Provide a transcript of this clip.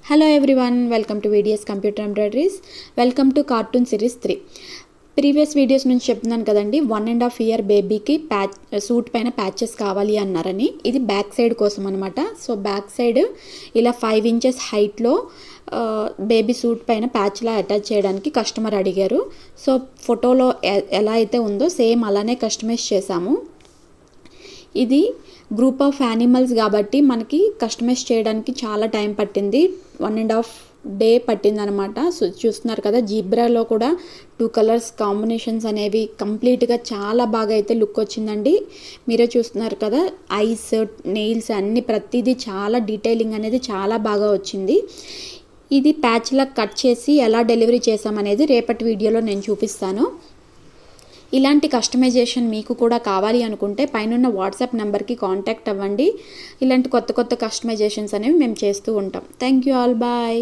Hello everyone, welcome to VDS Computer Embroideries. Welcome to Cartoon Series 3. Previous videos నుంచి చెప్తున్నాను కదండి 1.5 year బేబీకి suit పైన ప్యాచెస్ కావాలి అన్నారని. ఇది బ్యాక్ సైడ్ కోసం అనమాట. సో బ్యాక్ సైడ్ ఇలా 5 inches హైట్లో బేబీ సూట్ పైన ప్యాచ్లా అటాచ్ చేయడానికి కస్టమర్ అడిగారు. సో ఫోటోలో ఎలా అయితే ఉందో సేమ్ అలానే కస్టమైజ్ చేశాము. ఇది గ్రూప్ ఆఫ్ యానిమల్స్ కాబట్టి మనకి కస్టమైజ్ చేయడానికి చాలా టైం పట్టింది. 1.5 day పట్టిందనమాట. సో చూస్తున్నారు కదా, జీబ్రాలో కూడా 2 colors కాంబినేషన్స్ అనేవి కంప్లీట్గా చాలా బాగా అయితే లుక్ వచ్చిందండి. మీరే చూస్తున్నారు కదా, ఐస్, నెయిల్స్ అన్ని ప్రతిదీ చాలా డీటెయిలింగ్ అనేది చాలా బాగా వచ్చింది. ఇది ప్యాచ్లా కట్ చేసి ఎలా డెలివరీ చేసామనేది రేపటి వీడియోలో నేను చూపిస్తాను. ఇలాంటి కస్టమైజేషన్ మీకు కూడా కావాలి అనుకుంటే పైన వాట్సాప్ నెంబర్కి కాంటాక్ట్ అవ్వండి. ఇలాంటి కొత్త కస్టమైజేషన్స్ అనేవి మేము చేస్తూ ఉంటాం. Thank you all, bye.